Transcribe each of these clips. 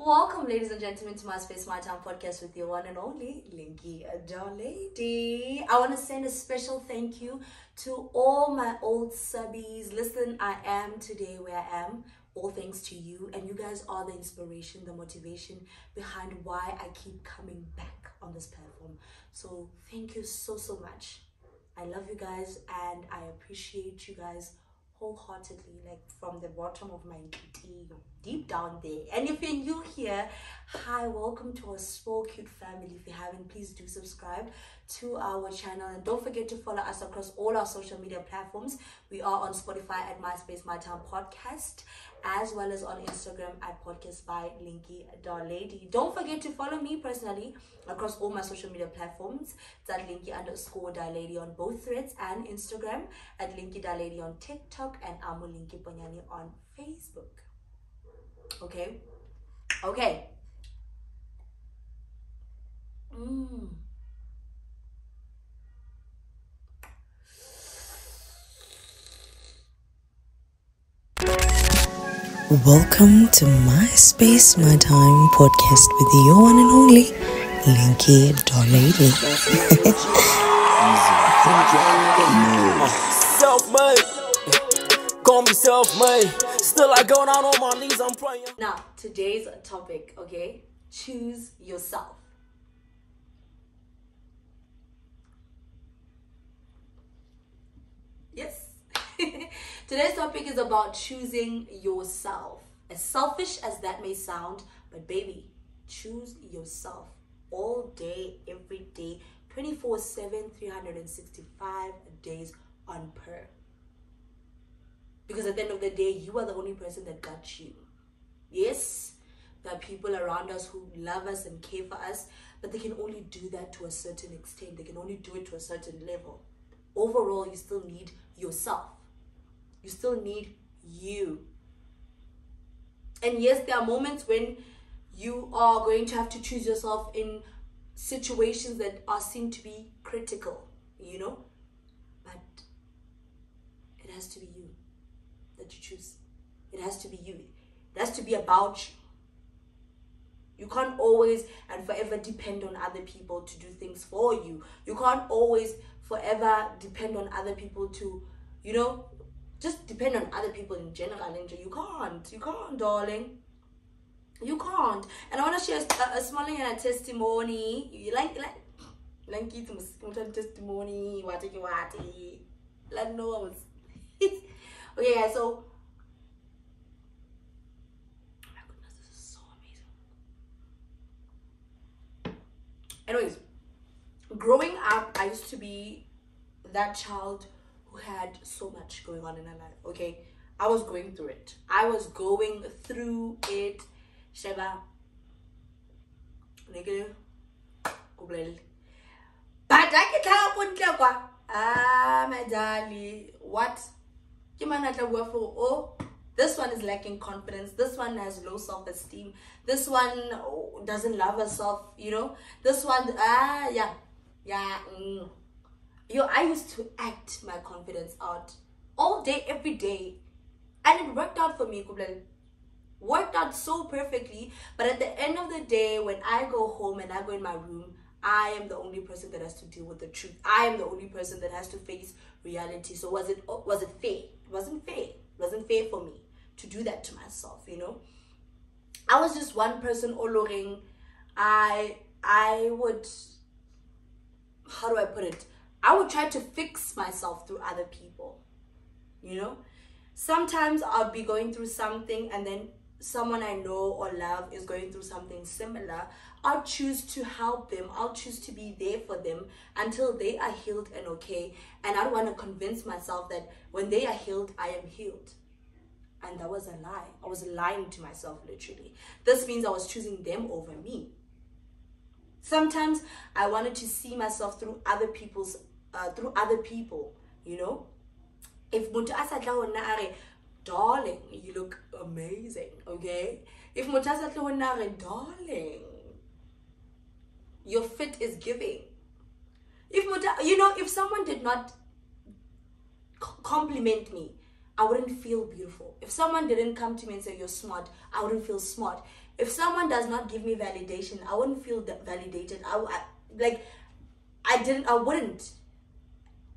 Welcome, ladies and gentlemen, to My Space, My Time podcast with your one and only Linky Lady. I want to send a special thank you to all my old subbies. Listen, I am today where I am, all thanks to you, and you guys are the inspiration, the motivation behind why I keep coming back on this platform. So thank you so much. I love you guys and I appreciate you guys wholeheartedly, like from the bottom of my deep down there. And if you're new here, hi, welcome to our small cute family. If you haven't, please do subscribe to our channel and don't forget to follow us across all our social media platforms. We are on Spotify at MySpace My Time Podcast, as well as on Instagram at podcast by Linky.Lady. Don't forget to follow me personally across all my social media platforms. It's at Linky_Lady on both threads and Instagram, at Linky.Lady on TikTok, and Amo Linky Ponyani on Facebook. Okay. Welcome to My Space, My Time podcast with your one and only Linky.Lady. Self-made, call me self-made. Still I go down on my knees, I'm praying. Now, today's topic, okay? Choose yourself. Yes. Today's topic is about choosing yourself. As selfish as that may sound, but baby, choose yourself all day, every day, 24/7, 365 days on per. Because at the end of the day, you are the only person that got you. Yes, there are people around us who love us and care for us, but they can only do that to a certain extent. They can only do it to a certain level. Overall, you still need yourself. You still need you. And yes, there are moments when you are going to have to choose yourself in situations that are seen to be critical, you know? But it has to be you that you choose. It has to be you. It has to be about you. You can't always and forever depend on other people to do things for you. You can't always forever depend on other people to, you know, just depend on other people in general. You can't, darling. You can't. And I want to share a small testimony. You like it, testimony. What? Like, no, I was. Okay, yeah, so. Oh my goodness, this is so amazing. Anyways, growing up, I used to be that child who had so much going on in her life. Okay, I was going through it. Sheba. But I can my darling, what? Oh, this one is lacking confidence. This one has low self-esteem. This one doesn't love herself, you know. This one, I used to act my confidence out all day, every day. And it worked out for me, Kublel. Worked out so perfectly. But at the end of the day, when I go home and I go in my room, I am the only person that has to deal with the truth. I am the only person that has to face reality. So was it fair? It wasn't fair. It wasn't fair for me to do that to myself, you know. I was just one person oloring. I would, how do I put it? I would try to fix myself through other people, you know. Sometimes I'll be going through something and then someone I know or love is going through something similar. I'll choose to help them. I'll choose to be there for them until they are healed and okay. And I don't want to convince myself that when they are healed, I am healed. And that was a lie. I was lying to myself, literally. This means I was choosing them over me. Sometimes I wanted to see myself through other people, you know. If Mutu asatla are, darling, you look amazing, okay? If Mutu asatla are, darling, your fit is giving. If someone did not compliment me, I wouldn't feel beautiful. If someone didn't come to me and say, you're smart, I wouldn't feel smart. If someone does not give me validation, I wouldn't feel validated. I wouldn't.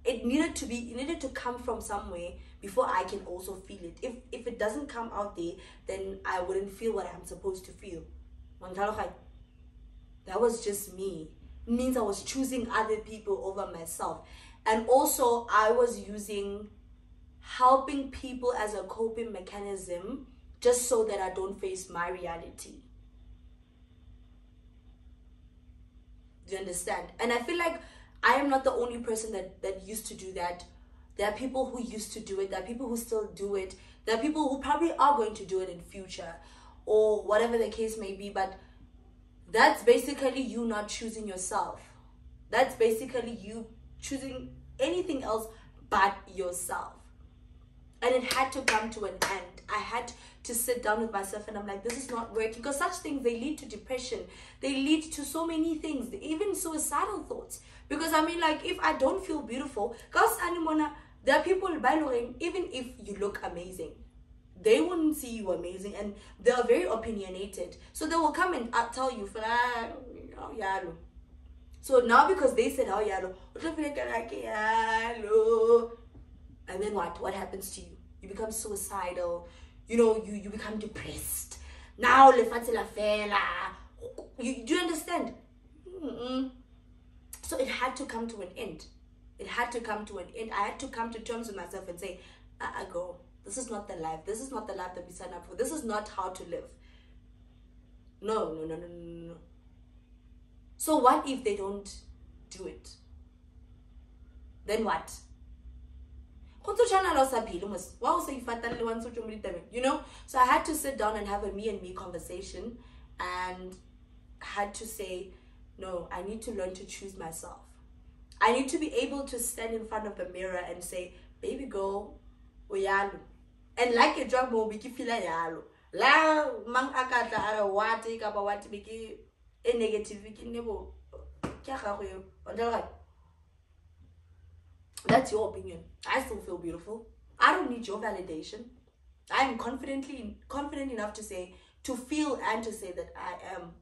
It needed to come from somewhere before I can also feel it. If it doesn't come out there, then I wouldn't feel what I'm supposed to feel. That was just me. It means I was choosing other people over myself. And also I was using helping people as a coping mechanism just so that I don't face my reality. Do you understand? And I feel like I am not the only person that used to do that. There are people who used to do it. There are people who still do it. There are people who probably are going to do it in future, or whatever the case may be. But that's basically you not choosing yourself. That's basically you choosing anything else but yourself. And it had to come to an end. I had to sit down with myself and I'm like, this is not working. Because such things, they lead to depression. They lead to so many things, even suicidal thoughts. Because I mean, like, if I don't feel beautiful, there are people, even if you look amazing, they wouldn't see you amazing, and they are very opinionated. So they will come and tell you, oh, yalo. So now because they said, oh, yalo, and then what happens to you? You become suicidal. You become depressed. Now, do you understand? So it had to come to an end. It had to come to an end. I had to come to terms with myself and say, girl, this is not the life. This is not the life that we signed up for. This is not how to live. No. So what if they don't do it? Then what? So I had to sit down and have a me and me conversation, and had to say, no, I need to learn to choose myself. I need to be able to stand in front of the mirror and say, baby girl, uyalo. And like a drug mo biki feel yalo. La mang akata ara wati kapa wati biki a negative biki nebo. That's your opinion. I still feel beautiful. I don't need your validation. I am confident enough to feel and to say that I am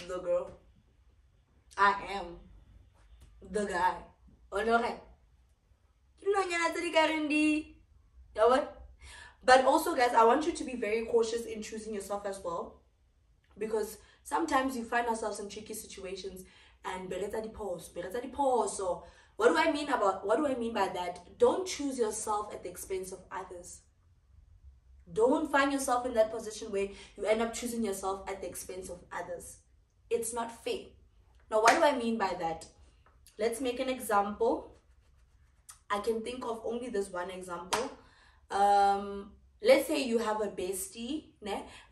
the girl. I am the guy. But also, guys, I want you to be very cautious in choosing yourself as well, because sometimes you find ourselves in tricky situations and so what do I mean by that? Don't choose yourself at the expense of others. Don't find yourself in that position where you end up choosing yourself at the expense of others. It's not fair. Now, what do I mean by that? Let's make an example. I can think of only this one example. Let's say you have a bestie,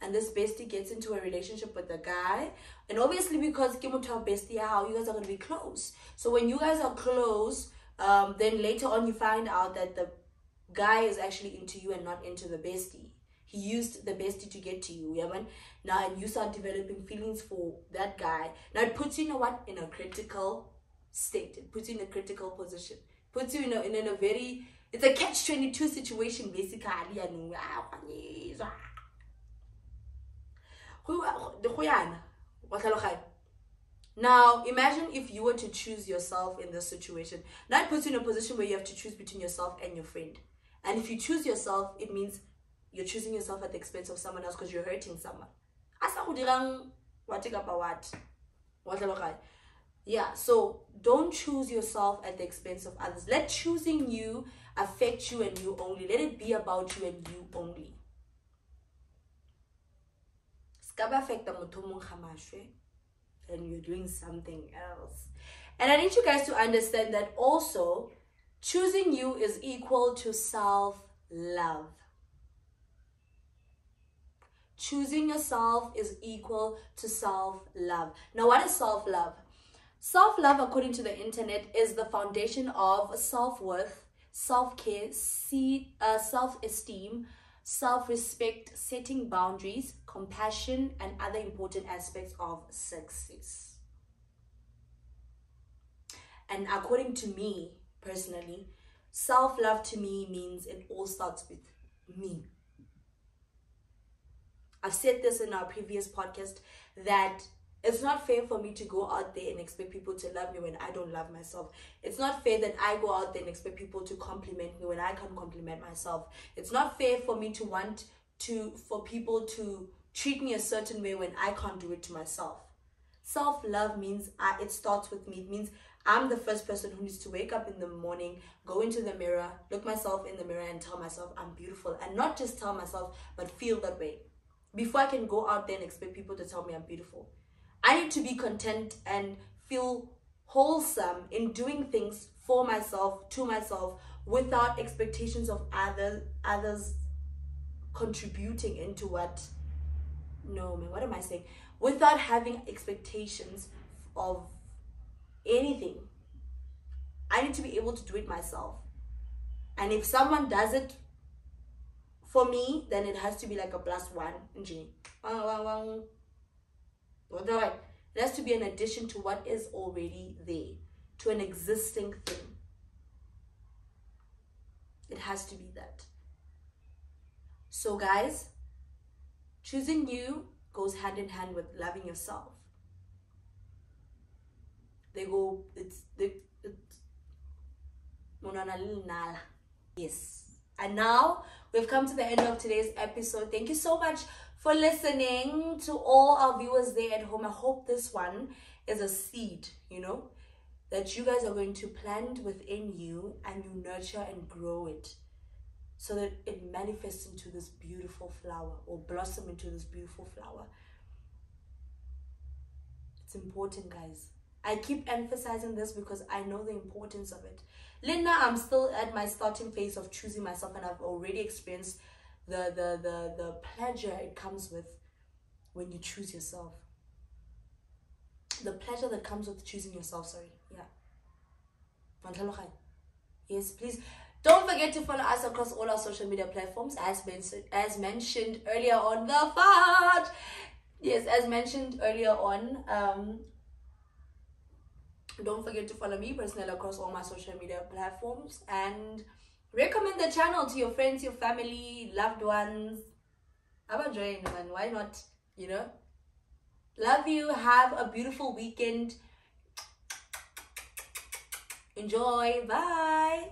and this bestie gets into a relationship with a guy, and obviously because bestie, how you guys are going to be close. So when you guys are close, then later on you find out that the guy is actually into you and not into the bestie. He used the bestie to get to you, now, and you start developing feelings for that guy. Now it puts you, in a critical state. It puts you in a critical position. Puts you in a very, it's a catch-22 situation basically. Now imagine if you were to choose yourself in this situation. Now it puts you in a position where you have to choose between yourself and your friend. And if you choose yourself, it means you're choosing yourself at the expense of someone else because you're hurting someone. Yeah, so don't choose yourself at the expense of others. Let choosing you affect you and you only. Let it be about you and you only. And you're doing something else. And I need you guys to understand that also choosing you is equal to self-love. Choosing yourself is equal to self-love. Now, what is self-love? Self-love, according to the internet, is the foundation of self-worth, self-care, self-esteem, self-respect, setting boundaries, compassion, and other important aspects of success. And according to me, personally, self-love to me means it all starts with me. I've said this in our previous podcast, that it's not fair for me to go out there and expect people to love me when I don't love myself. It's not fair that I go out there and expect people to compliment me when I can't compliment myself. It's not fair for me for people to treat me a certain way when I can't do it to myself. Self-love means it starts with me. It means I'm the first person who needs to wake up in the morning, go into the mirror, look myself in the mirror and tell myself I'm beautiful. And not just tell myself, but feel that way. Before I can go out there and expect people to tell me I'm beautiful. I need to be content and feel wholesome in doing things for myself, to myself, without expectations of others contributing into what am I saying? Without having expectations of anything. I need to be able to do it myself. And if someone does it for me, then it has to be like a +1. It has to be an addition to what is already there, to an existing thing. It has to be that. So guys, choosing you goes hand in hand with loving yourself. Yes. And now we've come to the end of today's episode. Thank you so much for listening. To all our viewers there at home, I hope this one is a seed, that you guys are going to plant within you, and you nurture and grow it so that it manifests into this beautiful flower, or blossom into this beautiful flower. It's important, guys. I keep emphasizing this because I know the importance of it. Linda, I'm still at my starting phase of choosing myself, and I've already experienced the pleasure it comes with when you choose yourself. The pleasure that comes with choosing yourself, Yes, please don't forget to follow us across all our social media platforms, as mentioned earlier on. As mentioned earlier on. Don't forget to follow me personally across all my social media platforms, and recommend the channel to your friends, your family, loved ones. Why not? Love you. Have a beautiful weekend. Enjoy. Bye.